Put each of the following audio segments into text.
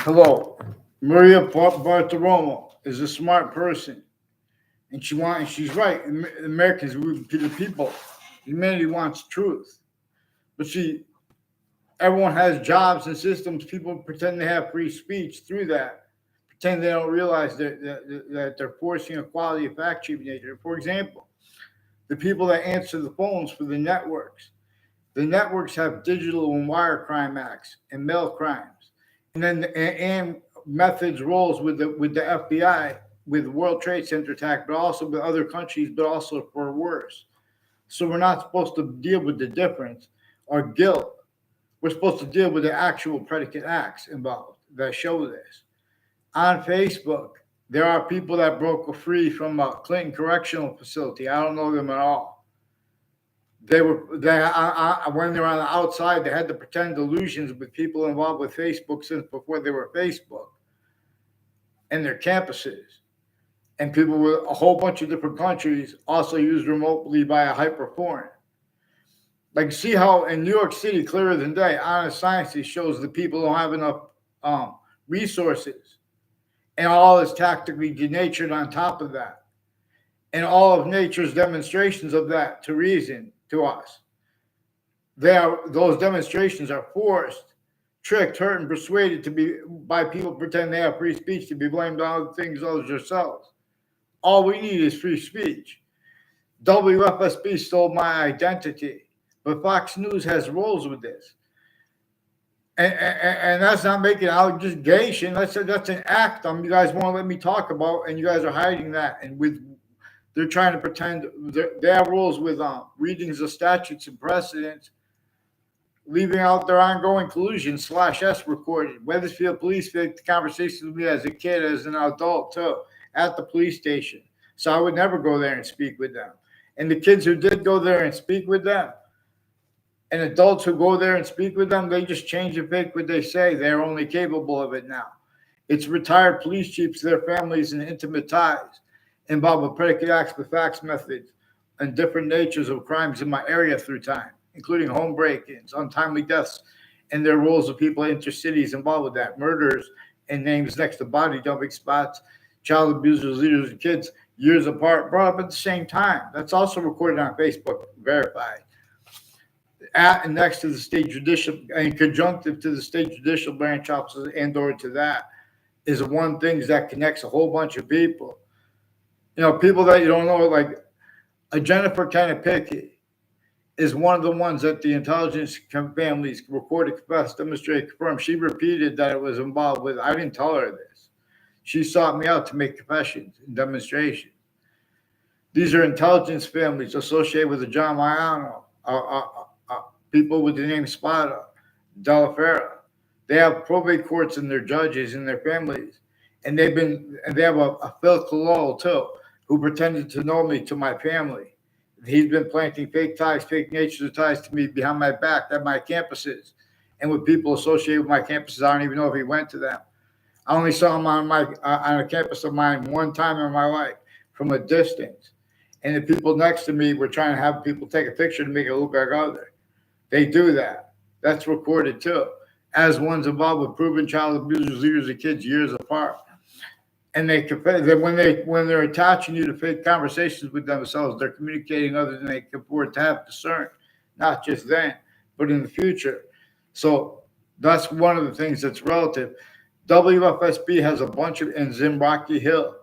Hello, Maria Bartiromo is a smart person, and she's right. Americans, the people, humanity wants truth, but see, everyone has jobs and systems. People pretend they have free speech through that, pretend they don't realize that they're forcing a quality of fact sheet nature. For example, the people that answer the phones for the networks. The networks have digital and wire crime acts and mail crimes, and then and methods roles with the FBI with the World Trade Center attack, but also with other countries, but also for worse. So we're not supposed to deal with the difference or guilt. We're supposed to deal with the actual predicate acts involved that show this. On Facebook, there are people that broke free from a Clinton Correctional Facility. I don't know them at all. When they were on the outside, they had to pretend delusions with people involved with Facebook since before they were Facebook and their campuses. And people with a whole bunch of different countries also used remotely by a hyperforeign. Like, see how in New York City, clearer than day, Honest Sciences shows that people don't have enough resources. And all is tactically denatured on top of that. And all of nature's demonstrations of that to reason to us. Those demonstrations are forced, tricked, hurt, and persuaded to be by people pretending they have free speech to be blamed on other things other than yourselves. All we need is free speech. WFSB stole my identity, but Fox News has roles with this. And that's not making allegation. That's an act you guys won't let me talk about, and you guys are hiding that. And they're trying to pretend they have rules with readings of statutes and precedents, leaving out their ongoing collusion /S recorded. Weathersfield police faked conversations with me as a kid, as an adult too, at the police station. So I would never go there and speak with them. And the kids who did go there and speak with them, and adults who go there and speak with them, they just change and fake what they say. They're only capable of it now. It's retired police chiefs, their families, and intimate ties involved with predicate acts with facts methods and different natures of crimes in my area through time, including home break-ins, untimely deaths, and their roles of people in intercities involved with that, murders and names next to body dumping spots, child abusers, leaders, and kids years apart, brought up at the same time. That's also recorded on Facebook, verified. At and next to the state judicial, and conjunctive to the state judicial branch offices and or to that is one thing that connects a whole bunch of people. People that you don't know, like a Jennifer Kanapicky is one of the ones that the intelligence families recorded, confessed, demonstrated, confirmed. She repeated that it was involved with. I didn't tell her this. She sought me out to make confessions and demonstrations. These are intelligence families associated with the John Maiano, people with the name Spada, Della Fera. They have probate courts and their judges and their families. And they have a Phil Colol too, who pretended to know me to my family. He's been planting fake ties, fake natures of ties to me behind my back at my campuses. And with people associated with my campuses, I don't even know if he went to them. I only saw him on a campus of mine one time in my life from a distance. And the people next to me were trying to have people take a picture to make it look like other. They do that. That's recorded too. As ones involved with proven child abusers, leaders of kids years apart. And they confess that when they're attaching you to fake conversations with themselves, they're communicating other than they can afford to have discerned, not just then, but in the future. So that's one of the things that's relative. WFSB has a bunch of, in Zimbrocky Hill,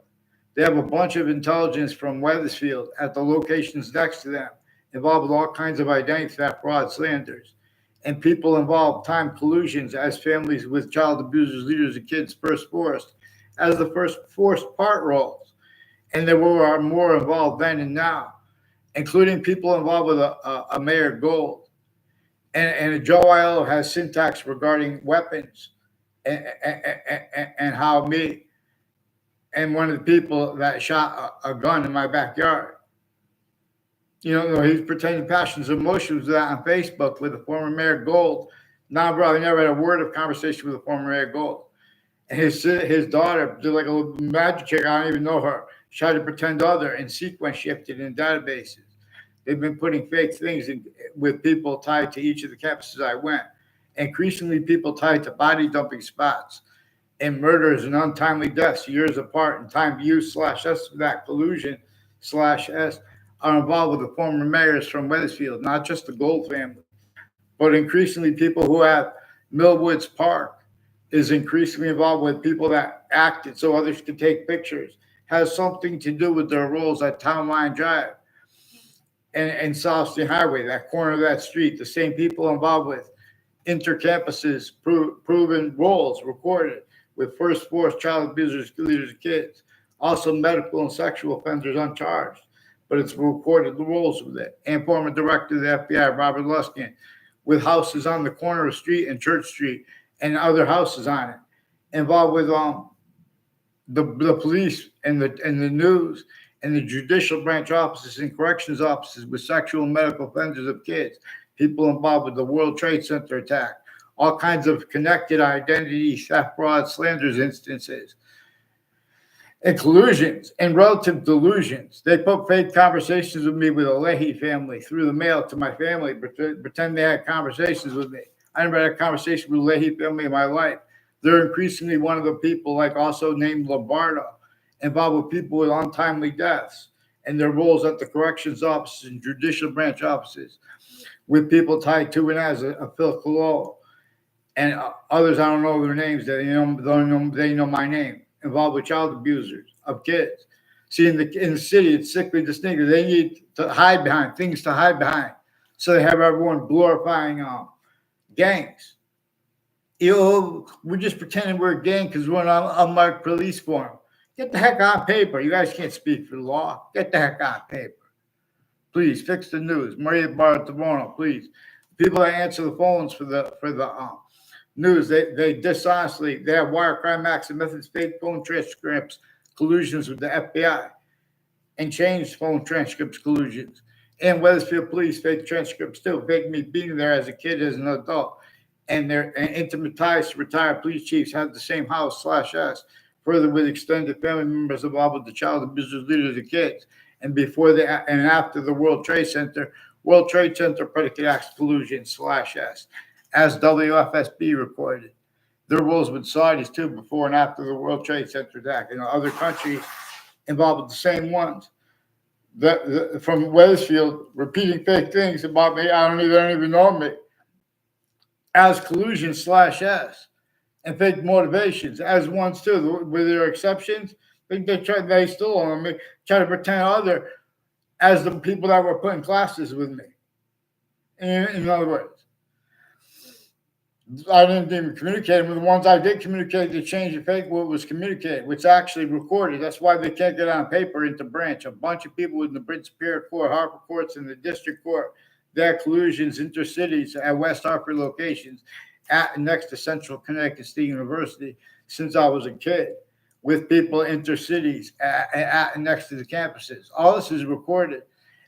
they have a bunch of intelligence from Weathersfield at the locations next to them, involved with all kinds of identity theft, fraud, slanders, and people involved time collusions as families with child abusers, leaders of kids first forced, as the first forced part roles. And there were more involved then and now, including people involved with a Mayor Gold. And Joe Aiello has syntax regarding weapons and how me and one of the people that shot a gun in my backyard. He's pretending passions and emotions with that on Facebook with the former Mayor Gold. Nah, bro, I never had a word of conversation with the former Mayor Gold. And his daughter did like a little magic trick. I don't even know her. She tried to pretend other and sequence shifted in databases. They've been putting fake things with people tied to each of the campuses I went. Increasingly, people tied to body dumping spots and murders and untimely deaths years apart in time U/S that collusion slash S are involved with the former mayors from Wethersfield, not just the Gold family, but increasingly people who have Millwoods Park is increasingly involved with people that acted so others could take pictures, has something to do with their roles at Town Line Drive and South State Highway, that corner of that street, the same people involved with intercampuses, proven roles recorded with first force child abusers, leaders of kids, also medical and sexual offenders uncharged, but it's recorded the roles with it. And former director of the FBI, Robert Luskin, with houses on the corner of Street and Church Street and other houses on it, involved with the police and the news and the judicial branch offices and corrections offices with sexual and medical offenders of kids, people involved with the World Trade Center attack, all kinds of connected identity theft, fraud, slanders instances, and collusions and relative delusions. They put fake conversations with me with the Leahy family through the mail to my family, pretend they had conversations with me. I never had a conversation with the Leahy family in my life. They're increasingly one of the people, like also named Lombardo, involved with people with untimely deaths and their roles at the corrections offices and judicial branch offices, with people tied to and as a Phil Collo and others. I don't know their names. They know my name. Involved with child abusers of kids. See, in the city, it's sickly distinctive. They need to hide behind things to hide behind, so they have everyone glorifying gangs. We're just pretending we're a gang because we're in an unmarked police form. Get the heck on paper. You guys can't speak for the law. Get the heck on paper. Please fix the news. Maria Bartavono, please. People that answer the phones for the news, they dishonestly, they have wire crime acts and methods, fake phone transcripts, collusions with the FBI, and changed phone transcripts, collusions. And Wethersfield police fake transcripts too, fake me being there as a kid, as an adult. And their intimate ties to retired police chiefs have the same house/S. Further, with extended family members involved with the child abusers, leaders of kids. And before and after the World Trade Center predicate acts collusion/S, as WFSB reported. Their roles with Saudis too, before and after the World Trade Center attack. Other countries involved with the same ones. From Wethersfield repeating fake things about me, they don't even know me, as collusion/S, and fake motivations as ones too, with their exceptions. I think they still own me, try to pretend as the people that were put in classes with me. In other words, I didn't even communicate with the ones I did communicate. They changed the fake what was communicated, which actually recorded. That's why they can't get on paper into branch. A bunch of people in the Brent Superior Court, Harper Courts, and the District Court, they had collusions intercities at West Harper locations next to Central Connecticut State University since I was a kid, with people intercities next to the campuses. All this is recorded,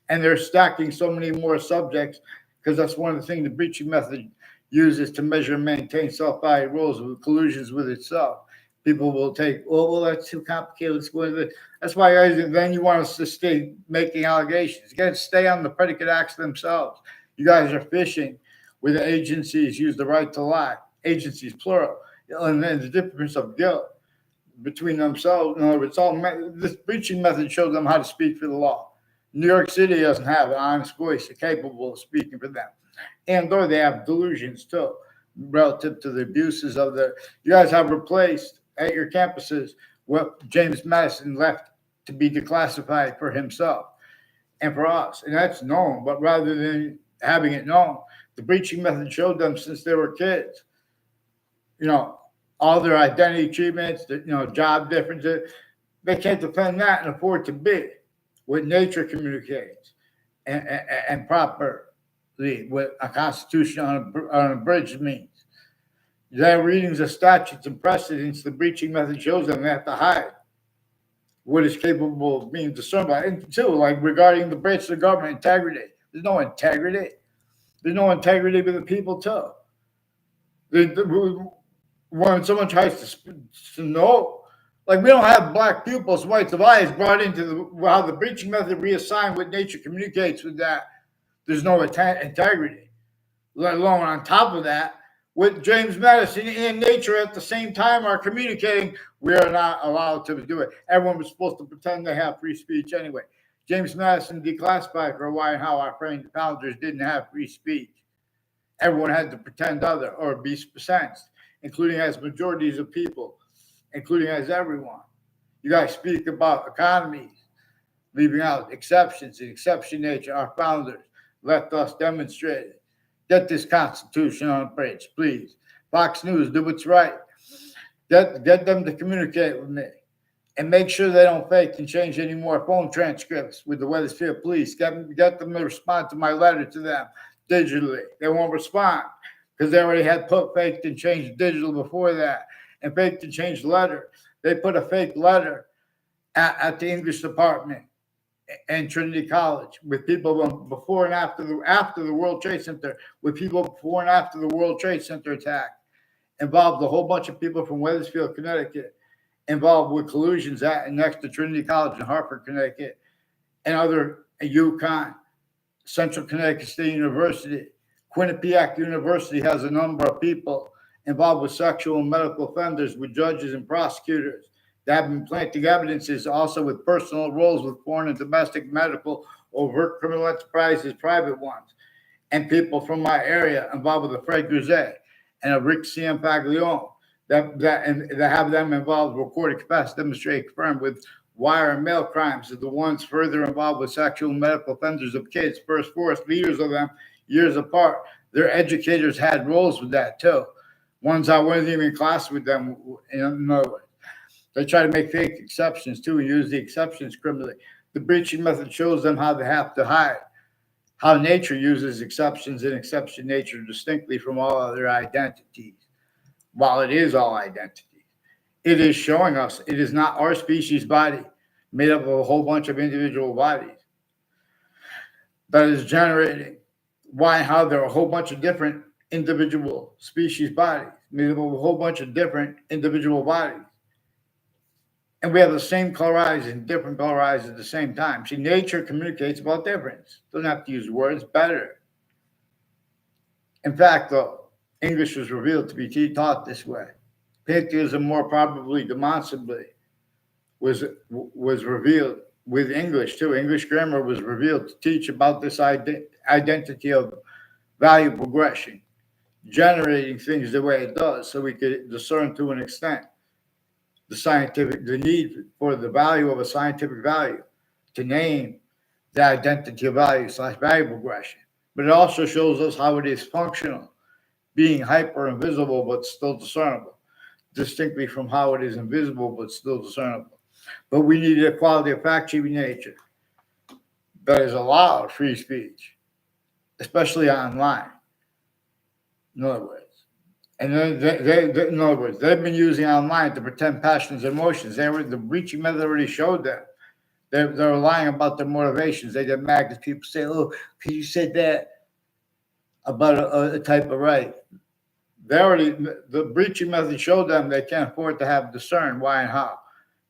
and they're stacking so many more subjects because that's one of the things the breaching method uses to measure and maintain self-value rules with collusions with itself. People will take, well, that's too complicated. Let's go into it. That's why then you want us to stay making allegations. You got to stay on the predicate acts themselves. You guys are fishing where the agencies use the right to lie. Agencies, plural. And then the difference of guilt between themselves. In other words, this breaching method shows them how to speak for the law. New York City doesn't have an honest voice capable of speaking for them. And or they have delusions too, relative to the abuses of you guys have replaced at your campuses what James Madison left to be declassified for himself and for us. And that's known, but rather than having it known, the breaching method showed them since they were kids, all their identity treatments, job differences. They can't defend that and afford to be what nature communicates and properly what a constitution on a bridge means. Their readings of statutes and precedents, the breaching method shows them they have to hide what is capable of being discerned by. And too, like regarding the branch of the government, integrity. There's no integrity. There's no integrity with the people too. When someone tries to know, like we don't have black pupils, whites of eyes brought into how the breaching method reassigned what nature communicates with that. There's no integrity, let alone on top of that, with James Madison and nature at the same time are communicating, we are not allowed to do it. Everyone was supposed to pretend they have free speech anyway. James Madison declassified for why and how our founders didn't have free speech. Everyone had to pretend other or be sensed, including as majorities of people, including as everyone. You guys speak about economies, leaving out exceptions, the exception nature. Our founders let us demonstrate it. Get this Constitution on the bridge, please. Fox News, do what's right. Get them to communicate with me. And make sure they don't fake and change any more phone transcripts with the Wethersfield police. Get them to respond to my letter to them digitally. They won't respond because they already had put faked and changed digital before that and faked and changed letter. They put a fake letter at the English department and Trinity College with people before and after the World Trade Center, with people before and after the World Trade Center attack, involved a whole bunch of people from Wethersfield, Connecticut, involved with collusions next to Trinity College in Hartford, Connecticut, and other UConn, Central Connecticut State University. Quinnipiac University has a number of people involved with sexual and medical offenders, with judges and prosecutors that have been planting evidences, also with personal roles with foreign and domestic medical overt criminal enterprises, private ones, and people from my area involved with the Fred Guzet and a Rick Ciampaglione that have them involved, recorded, confessed, demonstrated, confirmed with wire and mail crimes are the ones further involved with sexual and medical offenders of kids, first force leaders of them years apart. Their educators had roles with that too. Ones I wasn't even in class with them, in other words. They try to make fake exceptions too and use the exceptions criminally. The breaching method shows them how they have to hide, how nature uses exceptions and exception nature distinctly from all other identities. While it is all identities, it is showing us it is not our species body made up of a whole bunch of individual bodies that is generating why and how there are a whole bunch of different individual species bodies made up of a whole bunch of different individual bodies. And we have the same color eyes and different color eyes at the same time. See, nature communicates about difference. Doesn't have to use words, better. In fact, though, English was revealed to be taught this way. Pantheism, more probably demonstrably, was revealed with English too. English grammar was revealed to teach about this identity of value progression, generating things the way it does, so we could discern to an extent the need for the value of a scientific value, to name the identity of value / value progression. But it also shows us how it is functional, being hyper invisible but still discernible, distinctly from how it is invisible but still discernible. But we need a quality of fact-checking nature that is allowed free speech, especially online. In other words. And then in other words, they've been using online to pretend passions and emotions. The breaching method already showed them. They're lying about their motivations. They get mad because people say, "Oh, because you said that about a type of right." The breaching method showed them they can't afford to have discern why and how.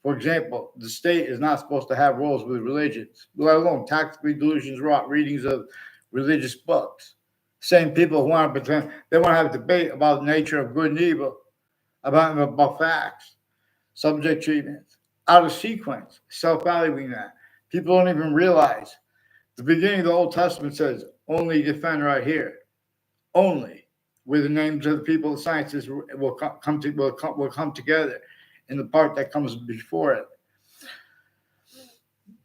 For example, the state is not supposed to have roles with religions, let alone tactically delusions wrought readings of religious books. Same people who want to pretend they want to have a debate about the nature of good and evil, about facts, subject treatments, out of sequence, self-valuing that. People don't even realize the beginning of the Old Testament says, only defend right here. Only, where the names of the people of sciences will come together in the part that comes before it.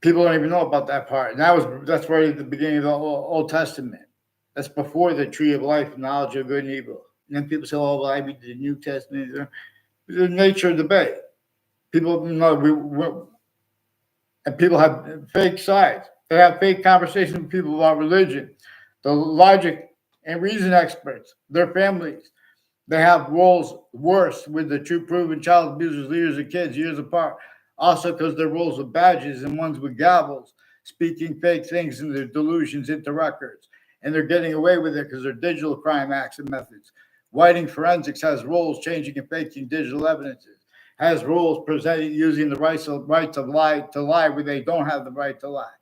People don't even know about that part. And that's right at the beginning of the Old Testament. That's before the tree of life, knowledge of good and evil. And then people say, "Oh, well, I read the New Testament." The nature of debate. People and people have fake sides. They have fake conversations with people about religion. The logic and reason experts, their families, they have roles worse with the true proven child abusers, leaders, and kids years apart. Also, because their roles with badges and ones with gavels, speaking fake things and their delusions into records. And they're getting away with it because they're digital crime acts and methods. Whiting forensics has roles changing and faking digital evidences, has rules presenting using the right to lie where they don't have the right to lie.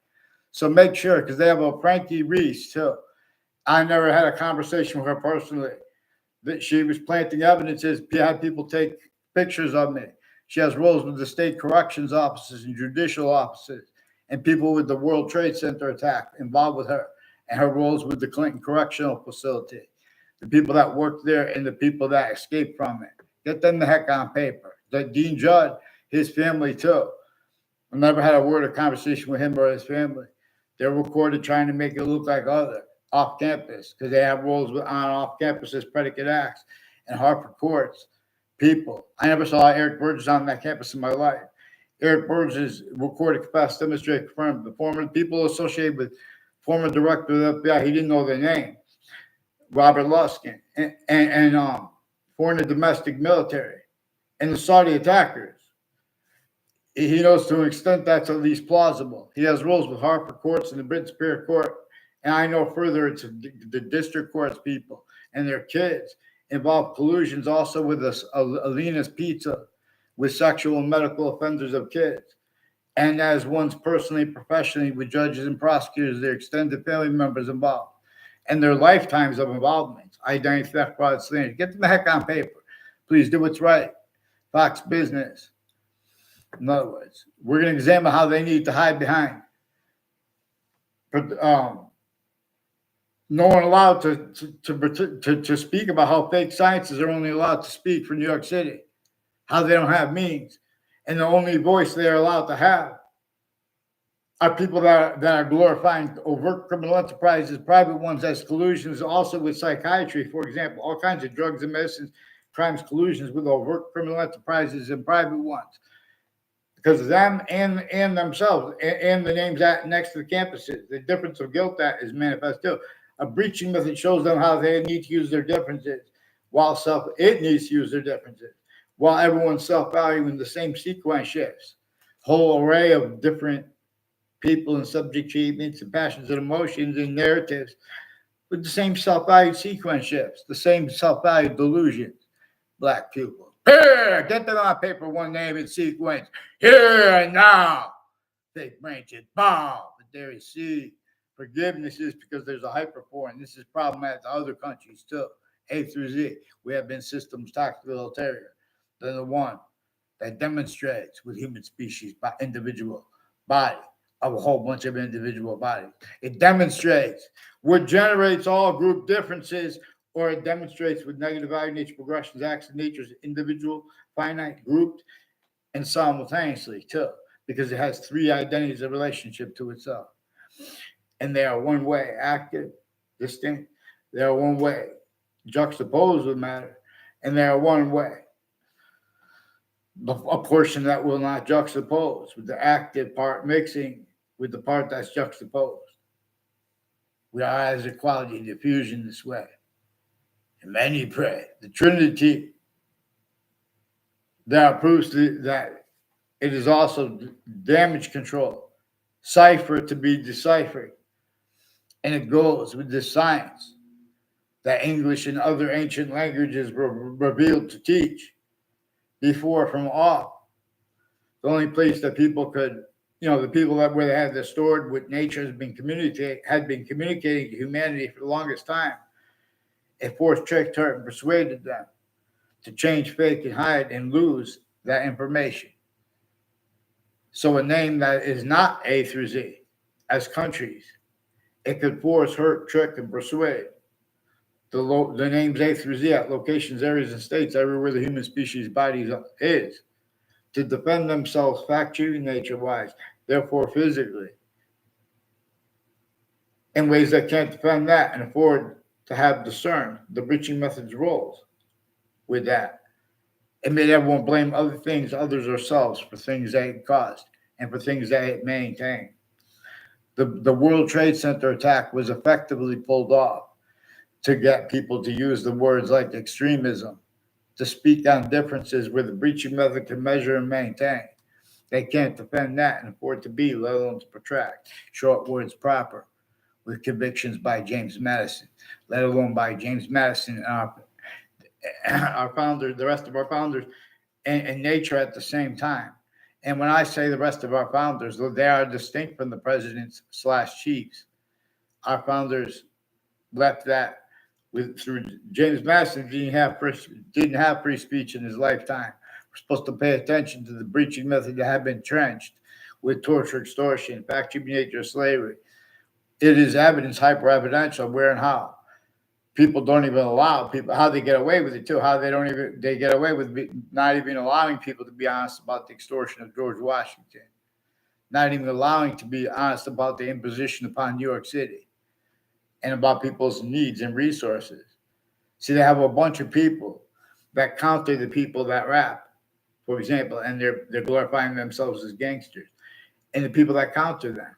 So make sure, because they have a Frankie Reese too. I never had a conversation with her personally, that she was planting evidences, had people take pictures of me. She has roles with the state corrections offices and judicial offices, and people with the World Trade Center attack involved with her, and her roles with the Clinton Correctional Facility, the people that worked there and the people that escaped from it. Get them the heck on paper. That Dean Judd, his family too. I never had a word of conversation with him or his family. They're recorded trying to make it look like other off campus because they have roles on off campus as predicate acts and Hartford courts. People. I never saw Eric Burgess on that campus in my life. Eric Burgess recorded, confessed, demonstrated, confirmed. The former people associated with former director of the FBI, he didn't know their name. Robert Luskin and foreign and domestic military and the Saudi attackers. He knows to an extent that's at least plausible. He has roles with Hartford courts and the Britain Superior Court. And I know further it's the district courts people and their kids involved collusions also with Alina's Pizza with sexual and medical offenders of kids. And as one's personally, professionally with judges and prosecutors, their extended family members involved and their lifetimes of involvement. Identity theft, fraud, slander. Get the heck on paper. Please do what's right. Fox Business. In other words, we're going to examine how they need to hide behind. No one allowed to speak about how fake scientists are only allowed to speak for New York City, how they don't have means, and the only voice they're allowed to have are people that are glorifying overt criminal enterprises, private ones as collusions, also with psychiatry, for example, all kinds of drugs and medicines, crimes, collusions with overt criminal enterprises and private ones. Because of them and themselves and the names next to the campuses, the difference of guilt that is manifest too. A breaching method shows them how they need to use their differences, while it needs to use their differences, while everyone's self-value in the same sequence shifts. Whole array of different people and subject treatments and passions and emotions and narratives with the same self-value sequence shifts, the same self-value delusions. Black people. Here, get them on paper, one name and sequence. Here and now. Fake branches, bomb. But there you see. Forgiveness is because there's a hyperforeign. This is problematic to other countries too. A through Z. We have been systems tactical ulterior. They're the one that demonstrates with human species by individual body of a whole bunch of individual bodies. It demonstrates what generates all group differences, or it demonstrates with negative value nature progressions, acts of nature's individual, finite, grouped, and simultaneously too, because it has three identities of relationship to itself. And they are one way, active, distinct. They are one way, juxtaposed with matter, and they are one way. A portion that will not juxtapose, with the active part mixing with the part that's juxtaposed. We are as equality diffusion this way. And many pray. The Trinity, there are proofs that it is also damage control, cipher to be deciphered. And it goes with this science that English and other ancient languages were revealed to teach before from off. The only place that people could, the people that where they had this stored with nature had been communicating to humanity for the longest time. It forced, tricked, hurt, and persuaded them to change, fake, and hide and lose that information. So a name that is not A through Z as countries, it could force, hurt, trick, and persuade. The names A through Z at locations, areas, and states everywhere the human species body is to defend themselves factually, nature-wise, therefore physically, in ways that can't defend that and afford to have discerned the breaching method's roles with that. It made everyone blame other things, others, ourselves for things they had caused and for things they had maintained. The World Trade Center attack was effectively pulled off to get people to use the words like extremism, to speak on differences where the breaching method can measure and maintain. They can't defend that and afford to be, let alone to protract. Short words proper, with convictions by James Madison, let alone by James Madison and our founders, the rest of our founders, and nature at the same time. And when I say the rest of our founders, they are distinct from the presidents / chiefs. Our founders left that through James Madison didn't have free speech in his lifetime. We're supposed to pay attention to the breaching method that had been trenched with torture, extortion, factory nature, slavery. It is evidence, hyper evidential, where and how. People don't even allow people, how they get away with it too, how they get away with not even allowing people to be honest about the extortion of George Washington, not even allowing to be honest about the imposition upon New York City and about people's needs and resources. See, they have a bunch of people that counter the people that rap, for example, and they're glorifying themselves as gangsters. And the people that counter them,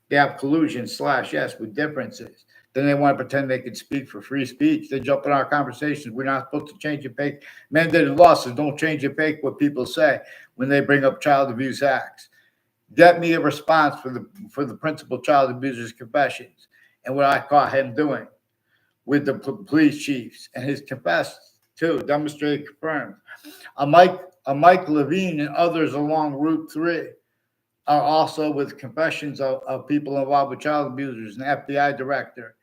they have collusion / yes with differences. Then they want to pretend they can speak for free speech. They jump in our conversations. We're not supposed to change and fake. Mandated law says don't change and fake what people say when they bring up child abuse acts. Get me a response for the principal child abuser's confessions and what I caught him doing with the police chiefs, and his confessed too, demonstrated, confirmed. A Mike Levine and others along Route 3 are also with confessions of people involved with child abusers, an FBI director,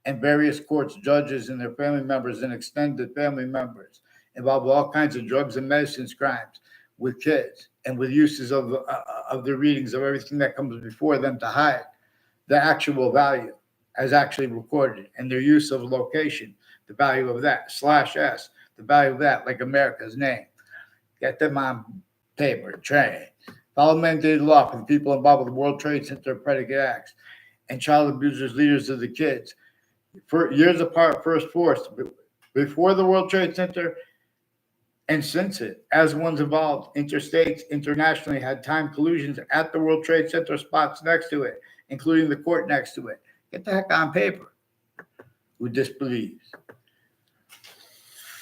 and various courts, judges, and their family members and extended family members involved with all kinds of drugs and medicines crimes with kids, and with uses of the readings of everything that comes before them to hide the actual value as actually recorded, and their use of location, the value of that / s, the value of that, like America's name. Get them on paper, train. Follow mandated law for the people involved with the World Trade Center predicate acts and child abusers, leaders of the kids. For years apart, first force before the World Trade Center and since it, as ones involved, interstates, internationally, had time collusions at the World Trade Center spots next to it, including the court next to it. Get the heck on paper. Who disbelieves?